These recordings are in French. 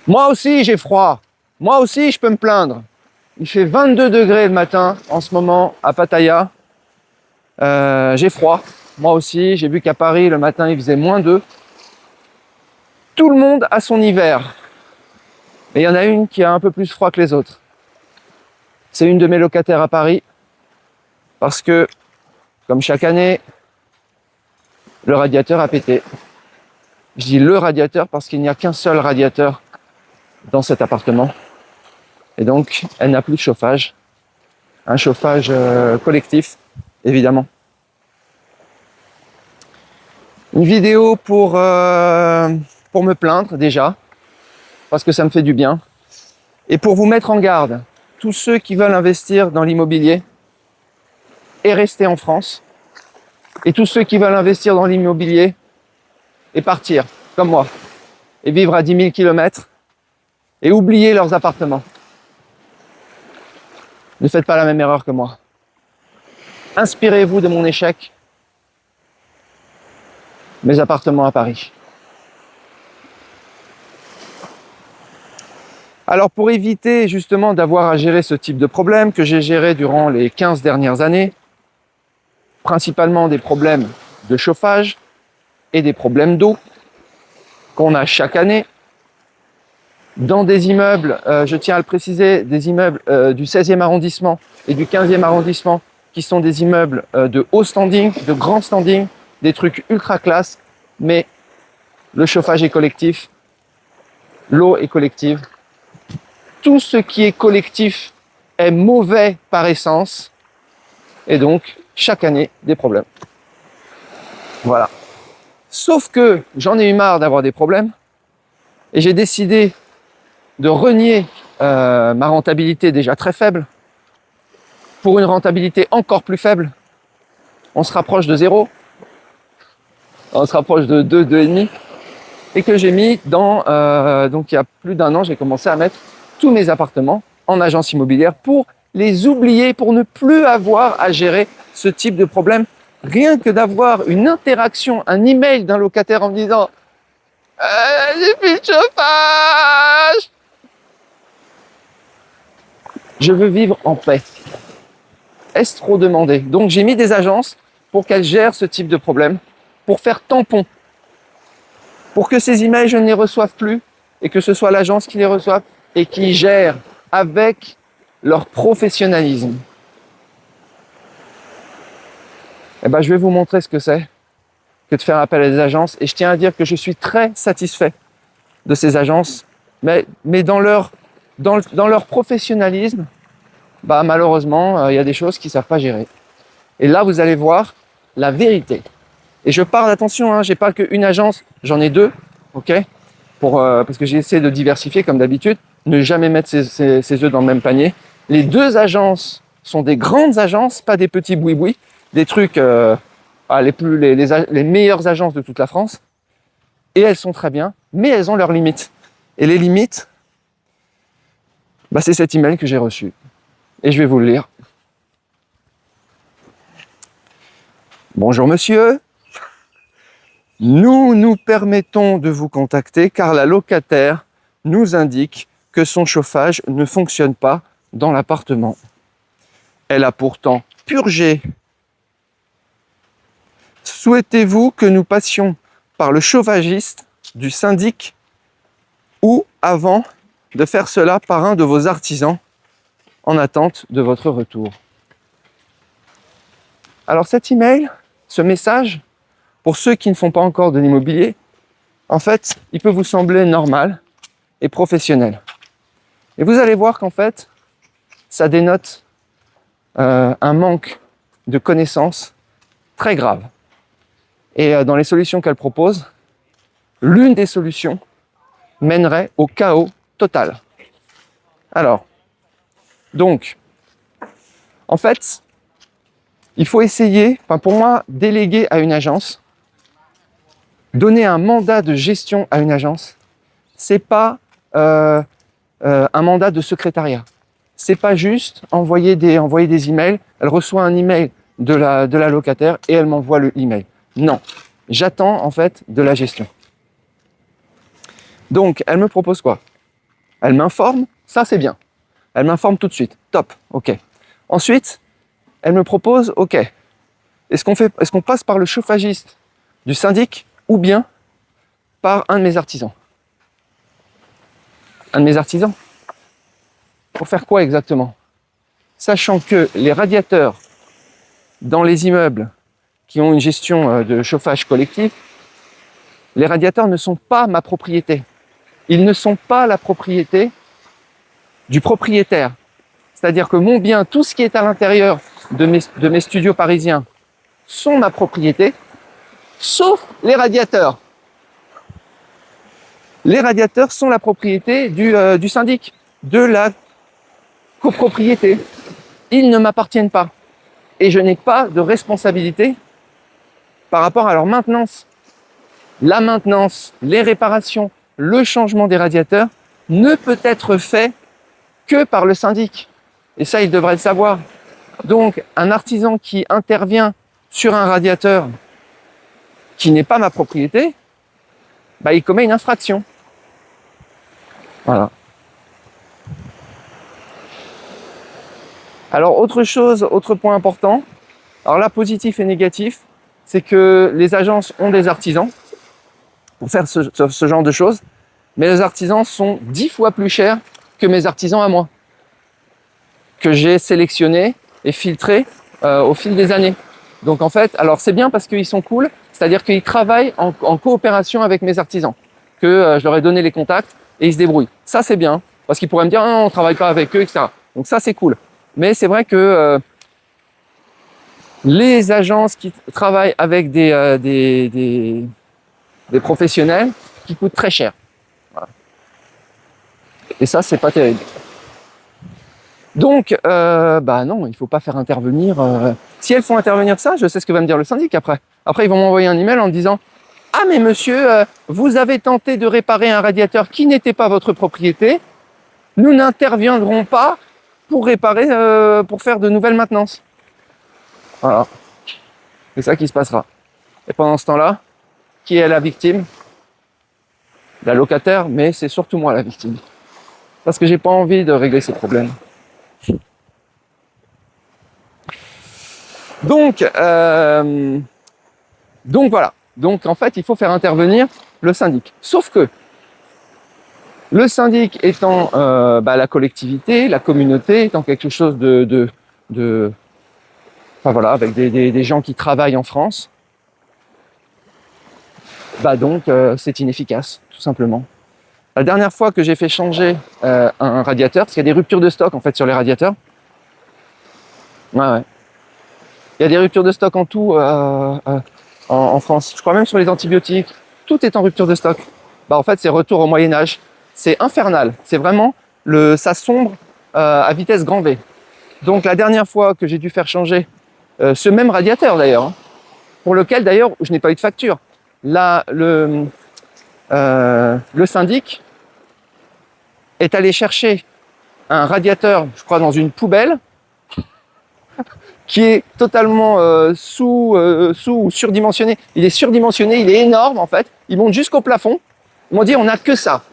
Moi aussi, j'ai froid. Moi aussi, je peux me plaindre. Il fait 22 degrés le matin en ce moment à Pattaya. J'ai froid. Moi aussi, j'ai vu qu'à Paris, le matin, il faisait -2. Tout le monde a son hiver. Mais il y en a une qui a un peu plus froid que les autres. C'est une de mes locataires à Paris. Parce que, comme chaque année, le radiateur a pété. Je dis le radiateur parce qu'il n'y a qu'un seul radiateur dans cet appartement. Et donc, elle n'a plus de chauffage. Un chauffage collectif, évidemment. Une vidéo pour me plaindre déjà, parce que ça me fait du bien. Et pour vous mettre en garde, tous ceux qui veulent investir dans l'immobilier et rester en France, et tous ceux qui veulent investir dans l'immobilier et partir, comme moi, et vivre à 10 000 km, et oublier leurs appartements. Ne faites pas la même erreur que moi. Inspirez-vous de mon échec. Mes appartements à Paris. Alors pour éviter justement d'avoir à gérer ce type de problème que j'ai géré durant les 15 dernières années, principalement des problèmes de chauffage et des problèmes d'eau qu'on a chaque année, dans des immeubles, je tiens à le préciser, des immeubles du 16e arrondissement et du 15e arrondissement, qui sont des immeubles de haut standing, de grand standing, des trucs ultra classe, mais le chauffage est collectif, l'eau est collective. Tout ce qui est collectif est mauvais par essence, et donc chaque année des problèmes. Voilà. Sauf que j'en ai eu marre d'avoir des problèmes, et j'ai décidé de renier ma rentabilité déjà très faible pour une rentabilité encore plus faible. On se rapproche de 0, on se rapproche de 2, 2,5, et que j'ai mis dans, donc il y a plus d'1 an, j'ai commencé à mettre tous mes appartements en agence immobilière pour les oublier, pour ne plus avoir à gérer ce type de problème. Rien que d'avoir une interaction, un email d'un locataire en me disant j'ai plus de chauffage. Je veux vivre en paix. Est-ce trop demandé? Donc j'ai mis des agences pour qu'elles gèrent ce type de problème, pour faire tampon, pour que ces emails, je ne les reçoive plus, et que ce soit l'agence qui les reçoive et qui gère avec leur professionnalisme. Eh ben, je vais vous montrer ce que c'est que de faire appel à des agences, et je tiens à dire que je suis très satisfait de ces agences, mais dans leur professionnalisme, bah malheureusement, il y a des choses qu'ils ne savent pas gérer. Et là, vous allez voir la vérité. Et je parle, attention, hein, j'ai pas qu'une agence, j'en ai 2, ok, parce que j'ai essayé de diversifier comme d'habitude, ne jamais mettre ses œufs dans le même panier. Les 2 agences sont des grandes agences, pas des petits boui-boui, des trucs, les meilleures agences de toute la France. Et elles sont très bien, mais elles ont leurs limites. Et les limites, bah, c'est cet email que j'ai reçu. Et je vais vous le lire. Bonjour monsieur. Nous nous permettons de vous contacter car la locataire nous indique que son chauffage ne fonctionne pas dans l'appartement. Elle a pourtant purgé. Souhaitez-vous que nous passions par le chauffagiste du syndic ou avant de faire cela par un de vos artisans en attente de votre retour? Alors cet email, ce message, pour ceux qui ne font pas encore de l'immobilier, en fait, il peut vous sembler normal et professionnel. Et vous allez voir qu'en fait, ça dénote un manque de connaissances très grave. Et dans les solutions qu'elle propose, l'une des solutions mènerait au chaos total. Alors, donc, en fait, il faut essayer, pour moi, déléguer à une agence, donner un mandat de gestion à une agence, c'est pas un mandat de secrétariat. C'est pas juste envoyer des emails, elle reçoit un email de la locataire et elle m'envoie le email. Non, j'attends en fait de la gestion. Donc, elle me propose quoi? Elle m'informe, ça c'est bien. Elle m'informe tout de suite, top, ok. Ensuite, elle me propose, ok, est-ce qu'on passe par le chauffagiste du syndic ou bien par un de mes artisans? Un de mes artisans? Pour faire quoi exactement? Sachant que les radiateurs dans les immeubles qui ont une gestion de chauffage collectif, les radiateurs ne sont pas ma propriété. Ils ne sont pas la propriété du propriétaire. C'est-à-dire que mon bien, tout ce qui est à l'intérieur de mes studios parisiens, sont ma propriété, sauf les radiateurs. Les radiateurs sont la propriété du syndic, de la copropriété. Ils ne m'appartiennent pas. Et je n'ai pas de responsabilité par rapport à leur maintenance. La maintenance, les réparations, le changement des radiateurs ne peut être fait que par le syndic. Et ça, ils devraient le savoir. Donc, un artisan qui intervient sur un radiateur qui n'est pas ma propriété, bah, il commet une infraction. Voilà. Alors, autre point important. Alors là, positif et négatif, c'est que les agences ont des artisans pour faire ce genre de choses, mais les artisans sont 10 fois plus chers que mes artisans à moi, que j'ai sélectionnés et filtrés au fil des années. Donc en fait, alors c'est bien parce qu'ils sont cool, c'est-à-dire qu'ils travaillent en coopération avec mes artisans, que je leur ai donné les contacts et ils se débrouillent. Ça c'est bien, parce qu'ils pourraient me dire ah, on travaille pas avec eux, etc. Donc ça c'est cool. Mais c'est vrai que les agences qui travaillent avec des professionnels qui coûtent très cher. Voilà. Et ça, c'est pas terrible. Donc, bah non, il faut pas faire intervenir. Si elles font intervenir ça, je sais ce que va me dire le syndic après. Après, ils vont m'envoyer un email en me disant ah mais monsieur, vous avez tenté de réparer un radiateur qui n'était pas votre propriété. Nous n'interviendrons pas pour réparer, pour faire de nouvelles maintenances. Voilà. C'est ça qui se passera. Et pendant ce temps-là, qui est la victime? La locataire, mais c'est surtout moi la victime. Parce que j'ai pas envie de régler ces problèmes. Donc voilà. Donc en fait, il faut faire intervenir le syndic. Sauf que le syndic étant la collectivité, la communauté, étant quelque chose enfin voilà, avec des gens qui travaillent en France, bah donc c'est inefficace, tout simplement. La dernière fois que j'ai fait changer un radiateur, parce qu'il y a des ruptures de stock en fait sur les radiateurs. Ouais. Il y a des ruptures de stock en tout en France. Je crois même sur les antibiotiques, tout est en rupture de stock. Bah en fait c'est retour au Moyen-Âge. C'est infernal. C'est vraiment ça sombre à vitesse grand V. Donc la dernière fois que j'ai dû faire changer ce même radiateur d'ailleurs, hein, pour lequel d'ailleurs je n'ai pas eu de facture. Là, le syndic est allé chercher un radiateur, je crois, dans une poubelle qui est totalement sous ou surdimensionné. Il est surdimensionné, il est énorme en fait. Il monte jusqu'au plafond. Ils m'ont dit on n'a que ça.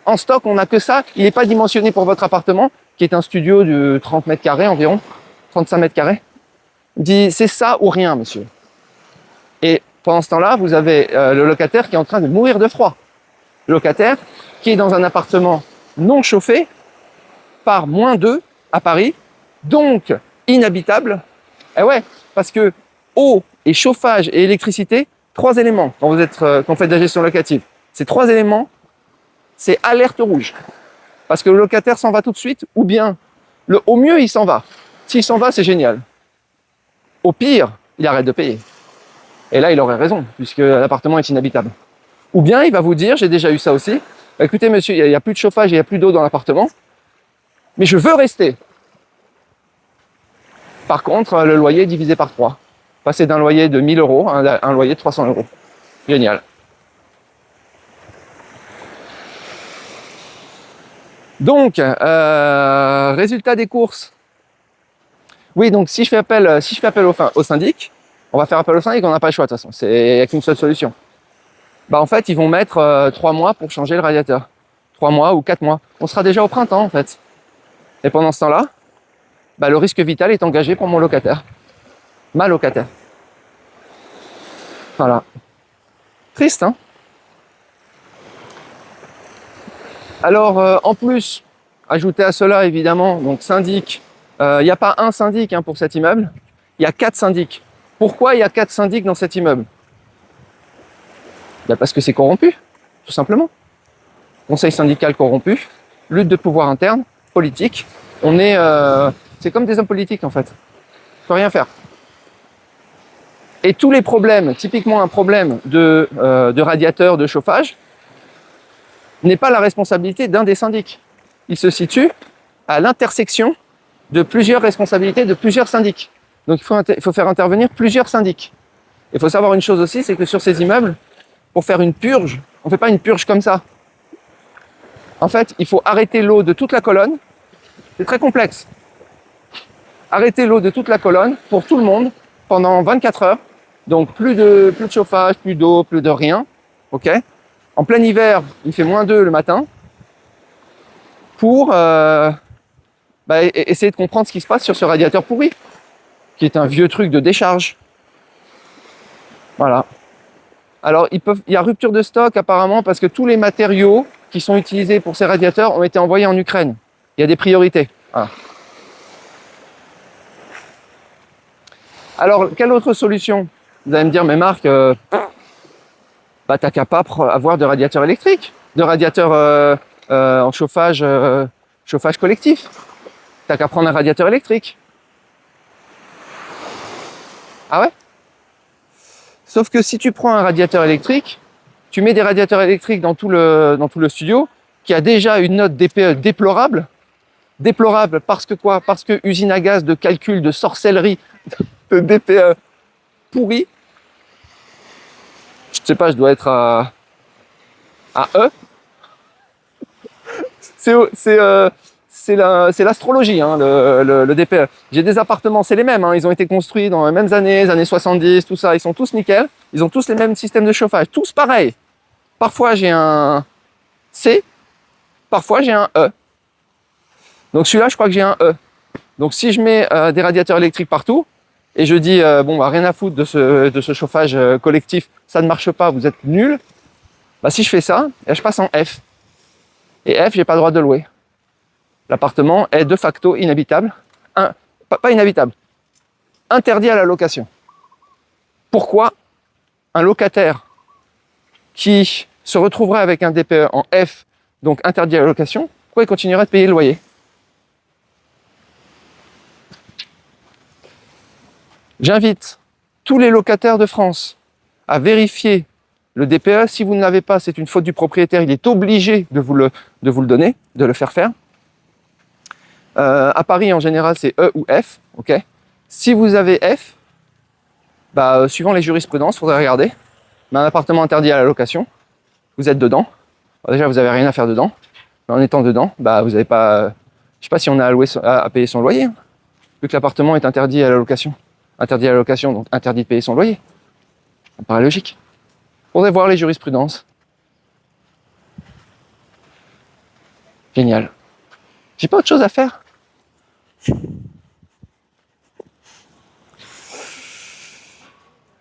En stock, on n'a que ça. Il n'est pas dimensionné pour votre appartement, qui est un studio de 30 mètres carrés environ, 35 mètres carrés. Il dit c'est ça ou rien, monsieur. Et pendant ce temps-là, vous avez le locataire qui est en train de mourir de froid. Le locataire qui est dans un appartement non chauffé par -2 à Paris, donc inhabitable. Et ouais, parce que eau et chauffage et électricité, 3 éléments quand vous faites de la gestion locative. Ces 3 éléments, c'est alerte rouge. Parce que le locataire s'en va tout de suite, ou bien, au mieux, il s'en va. S'il s'en va, c'est génial. Au pire, il arrête de payer. Et là, il aurait raison, puisque l'appartement est inhabitable. Ou bien, il va vous dire, j'ai déjà eu ça aussi, écoutez monsieur, il n'y a plus de chauffage, il n'y a plus d'eau dans l'appartement, mais je veux rester. Par contre, le loyer est divisé par 3. Passer d'un loyer de 1 000 € à un loyer de 300 €. Génial. Donc, résultat des courses. Oui, donc si je fais appel au syndic, on va faire appel au syndic, on n'a pas le choix de toute façon. Il n'y a qu'une seule solution. Bah en fait, ils vont mettre 3 mois pour changer le radiateur. 3 mois ou 4 mois. On sera déjà au printemps en fait. Et pendant ce temps-là, bah, le risque vital est engagé pour mon locataire. Ma locataire. Voilà. Triste, hein? Alors, en plus, ajouter à cela, évidemment, donc syndic, il n'y a pas un syndic hein, pour cet immeuble, il y a 4 syndics. Pourquoi il y a 4 syndics dans cet immeuble? Parce que c'est corrompu, tout simplement. Conseil syndical corrompu, lutte de pouvoir interne, politique. C'est comme des hommes politiques en fait. On peut rien faire. Et tous les problèmes, typiquement un problème de radiateur, de chauffage, n'est pas la responsabilité d'un des syndics. Il se situe à l'intersection de plusieurs responsabilités de plusieurs syndics. Donc il faut faire intervenir plusieurs syndics. Il faut savoir une chose aussi, c'est que sur ces immeubles, pour faire une purge, on ne fait pas une purge comme ça. En fait, il faut arrêter l'eau de toute la colonne. C'est très complexe. Arrêter l'eau de toute la colonne pour tout le monde pendant 24 heures. Donc plus de chauffage, plus d'eau, plus de rien. Ok. En plein hiver, il fait -2 le matin. Pour essayer de comprendre ce qui se passe sur ce radiateur pourri, qui est un vieux truc de décharge. Voilà. Alors, il y a rupture de stock apparemment parce que tous les matériaux qui sont utilisés pour ces radiateurs ont été envoyés en Ukraine. Il y a des priorités. Voilà. Alors, quelle autre solution? Vous allez me dire, mais Marc, t'as qu'à pas avoir de radiateur électrique, de radiateur en chauffage collectif. T'as qu'à prendre un radiateur électrique. Ah ouais? Sauf que si tu prends un radiateur électrique, tu mets des radiateurs électriques dans tout le studio, qui a déjà une note DPE déplorable. Déplorable parce que quoi? Parce que usine à gaz de calcul, de sorcellerie, de DPE pourri. Je sais pas, je dois être à E. C'est l'astrologie, hein, le DPE. J'ai des appartements, c'est les mêmes, hein, ils ont été construits dans les mêmes années 70, tout ça, ils sont tous nickel, ils ont tous les mêmes systèmes de chauffage, tous pareils. Parfois j'ai un C, parfois j'ai un E. Donc celui-là, je crois que j'ai un E. Donc si je mets des radiateurs électriques partout, et je dis, rien à foutre de ce chauffage collectif, ça ne marche pas, vous êtes nuls, bah si je fais ça, je passe en F. Et F, j'ai pas le droit de louer. L'appartement est de facto inhabitable. Pas inhabitable. Interdit à la location. Pourquoi un locataire qui se retrouverait avec un DPE en F, donc interdit à la location, pourquoi il continuerait de payer le loyer? J'invite tous les locataires de France à vérifier le DPE. Si vous ne l'avez pas, c'est une faute du propriétaire. Il est obligé de vous le donner, de le faire faire. À Paris, en général, c'est E ou F. Okay. Si vous avez F, suivant les jurisprudences, il faudrait regarder. Mais un appartement interdit à la location, vous êtes dedans. Alors déjà, vous n'avez rien à faire dedans. Mais en étant dedans, vous n'avez pas... je sais pas si on a à payer son loyer, hein, vu que l'appartement est interdit à la location. Interdit à la location, donc interdit de payer son loyer. Ça paraît logique. Il faudrait voir les jurisprudences. Génial. J'ai pas autre chose à faire.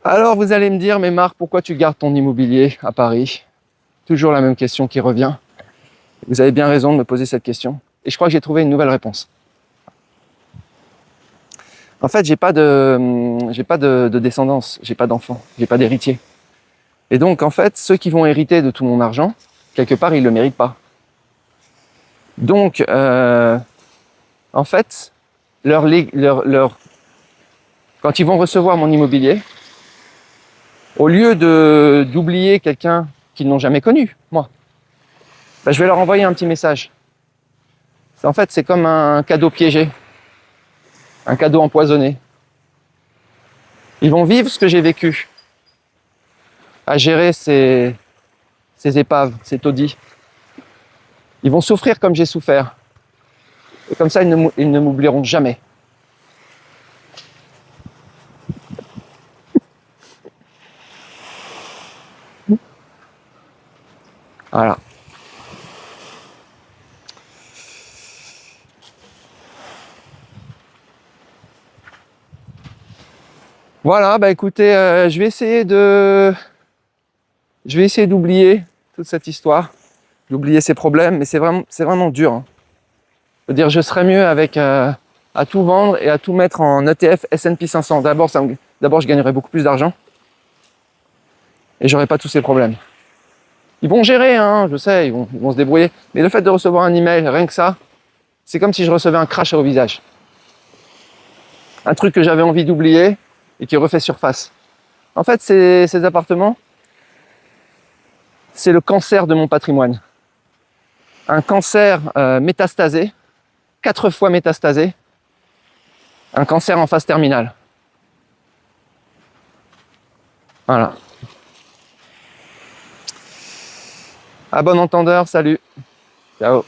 Alors vous allez me dire, mais Marc, pourquoi tu gardes ton immobilier à Paris? Toujours la même question qui revient. Vous avez bien raison de me poser cette question. Et je crois que j'ai trouvé une nouvelle réponse. En fait, j'ai pas de descendance, j'ai pas d'enfants, j'ai pas d'héritier. Et donc, en fait, ceux qui vont hériter de tout mon argent, quelque part, ils le méritent pas. Donc, en fait, quand ils vont recevoir mon immobilier, au lieu d'oublier quelqu'un qu'ils n'ont jamais connu, moi, je vais leur envoyer un petit message. En fait, c'est comme un cadeau piégé. Un cadeau empoisonné. Ils vont vivre ce que j'ai vécu, à gérer ces épaves, ces taudis. Ils vont souffrir comme j'ai souffert. Et comme ça, ils ne m'oublieront jamais. Voilà. Voilà, bah écoutez, je vais essayer d'oublier toute cette histoire, d'oublier ces problèmes, mais c'est vraiment dur, hein. Je veux dire, je serais mieux avec à tout vendre et à tout mettre en ETF S&P 500. D'abord, je gagnerais beaucoup plus d'argent et j'aurais pas tous ces problèmes. Ils vont gérer, hein, je sais, ils vont se débrouiller. Mais le fait de recevoir un email, rien que ça, c'est comme si je recevais un crash au visage. Un truc que j'avais envie d'oublier et qui refait surface. En fait, ces appartements, c'est le cancer de mon patrimoine. Un cancer métastasé, 4 fois métastasé, un cancer en phase terminale. Voilà. À bon entendeur, salut. Ciao.